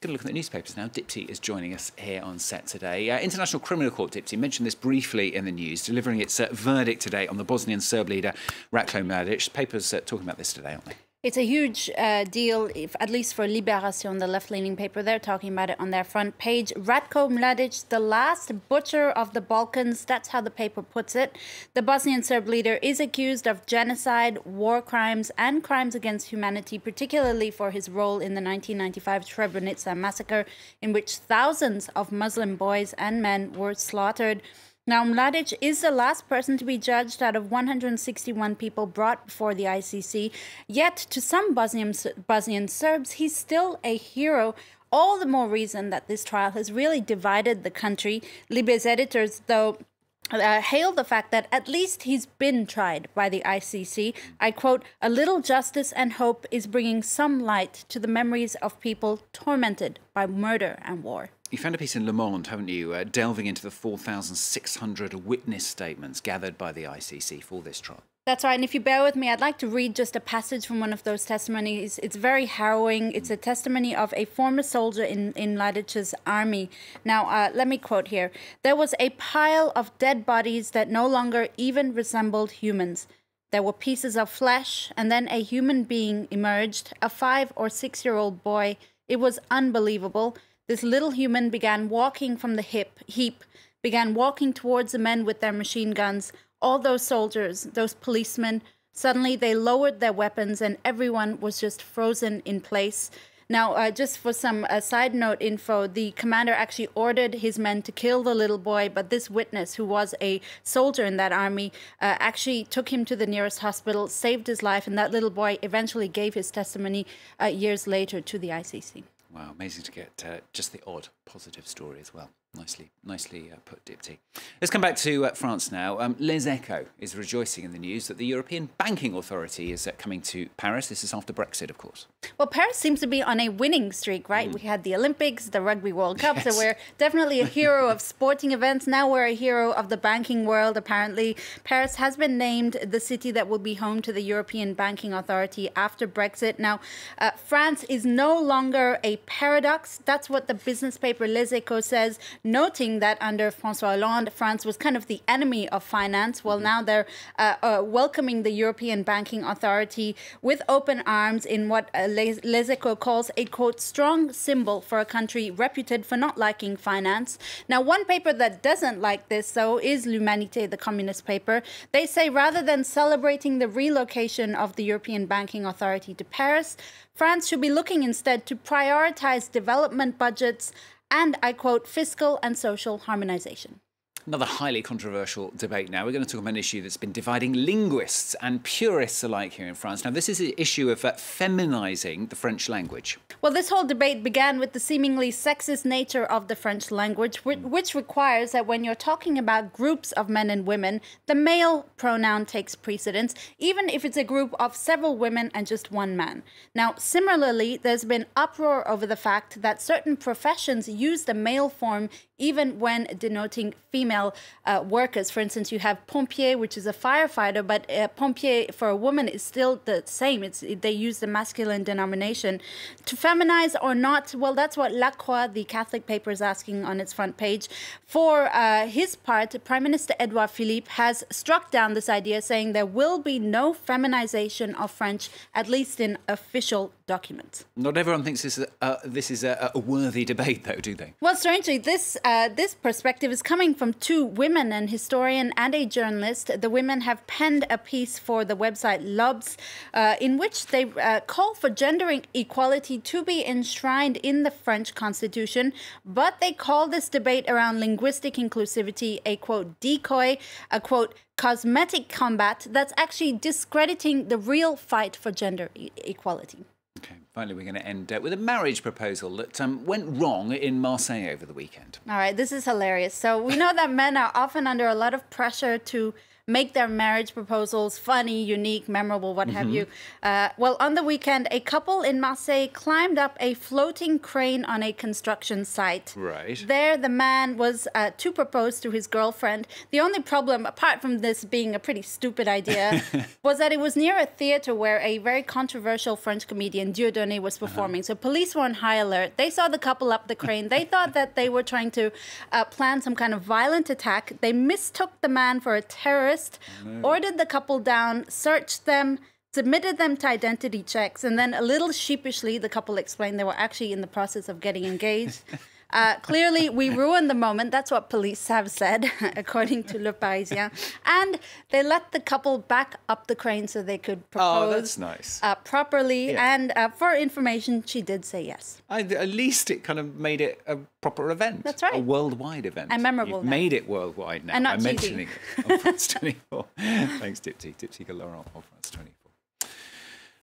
Going to look at the newspapers now. Dipti is joining us here on set today. International Criminal Court, Dipti, mentioned this briefly in the news, delivering its verdict today on the Bosnian Serb leader Ratko Mladic. Papers talking about this today, aren't they? It's a huge deal, at least for Liberacion, the left-leaning paper. They're talking about it on their front page. Ratko Mladic, the last butcher of the Balkans. That's how the paper puts it. The Bosnian Serb leader is accused of genocide, war crimes, and crimes against humanity, particularly for his role in the 1995 Srebrenica massacre, in which thousands of Muslim boys and men were slaughtered. Now, Mladic is the last person to be judged out of 161 people brought before the ICC. Yet, to some Bosnian Serbs, he's still a hero. All the more reason that this trial has really divided the country. Libe's editors, though, hail the fact that at least he's been tried by the ICC. I quote, "A little justice and hope is bringing some light to the memories of people tormented by murder and war." You found a piece in Le Monde, haven't you, delving into the 4,600 witness statements gathered by the ICC for this trial. That's right. And if you bear with me, I'd like to read just a passage from one of those testimonies. It's very harrowing. It's a testimony of a former soldier in Mladic's army. Now, let me quote here. "There was a pile of dead bodies that no longer even resembled humans. There were pieces of flesh, and then a human being emerged, a 5- or 6-year-old boy. It was unbelievable. This little human began walking from the heap, began walking towards the men with their machine guns. All those soldiers, those policemen, suddenly they lowered their weapons and everyone was just frozen in place." Now, just for some side note info, the commander actually ordered his men to kill the little boy, but this witness, who was a soldier in that army, actually took him to the nearest hospital, saved his life, and that little boy eventually gave his testimony years later to the ICC. Wow, amazing to get just the odd positive story as well. Nicely put, Dipti. Let's come back to France now. Les Echos is rejoicing in the news that the European Banking Authority is coming to Paris. This is after Brexit, of course. Well, Paris seems to be on a winning streak, right? We had the Olympics, the Rugby World Cup, Yes. so we're definitely a hero of sporting events. Now we're a hero of the banking world, apparently. Paris has been named the city that will be home to the European Banking Authority after Brexit. Now, France is no longer a paradox. That's what the business paper Les Echos says, noting that under François Hollande, France was kind of the enemy of finance. Well, now they're welcoming the European Banking Authority with open arms in what Les Echos calls a, quote, strong symbol for a country reputed for not liking finance. Now, one paper that doesn't like this, though, is L'Humanité, the communist paper. They say rather than celebrating the relocation of the European Banking Authority to Paris, France should be looking instead to prioritize development budgets and, I quote, fiscal and social harmonization. Another highly controversial debate now. We're going to talk about an issue that's been dividing linguists and purists alike here in France. Now, this is the issue of feminizing the French language. Well, this whole debate began with the seemingly sexist nature of the French language, which requires that when you're talking about groups of men and women, the male pronoun takes precedence, even if it's a group of several women and just one man. Now, similarly, there's been uproar over the fact that certain professions use the male form even when denoting female workers. For instance, you have pompier, which is a firefighter, but pompier for a woman is still the same. They use the masculine denomination. To feminize or not, well, that's what La Croix, the Catholic paper, is asking on its front page. For his part, Prime Minister Edouard Philippe has struck down this idea, saying there will be no feminization of French, at least in official documents. Not everyone thinks this is a worthy debate, though, do they? Well, strangely, this perspective is coming from two women, an historian and a journalist. The women have penned a piece for the website Lobs, in which they call for gender equality to be enshrined in the French constitution, but they call this debate around linguistic inclusivity a, quote, decoy, a, quote, cosmetic combat that's actually discrediting the real fight for gender equality. Okay, finally, we're going to end with a marriage proposal that went wrong in Marseille over the weekend. All right, this is hilarious. So we know that men are often under a lot of pressure to make their marriage proposals funny, unique, memorable, what have you. Well, on the weekend, a couple in Marseille climbed up a floating crane on a construction site. Right. There, the man was to propose to his girlfriend. The only problem, apart from this being a pretty stupid idea, was that it was near a theater where a very controversial French comedian, Dieudonné, was performing. So police were on high alert. They saw the couple up the crane. They thought that they were trying to plan some kind of violent attack. They mistook the man for a terrorist, ordered the couple down, searched them, submitted them to identity checks, and then a little sheepishly, the couple explained they were actually in the process of getting engaged. Clearly, we ruined the moment. That's what police have said, according to Le Parisien. And they let the couple back up the crane so they could propose that's nice. Properly. Yeah. And for information, she did say yes. At least it kind of made it a proper event. That's right. A worldwide event. And memorable. You've made it worldwide now and not by mentioning it on France 24. Thanks, Dipti. Dipti Laurent on France 24.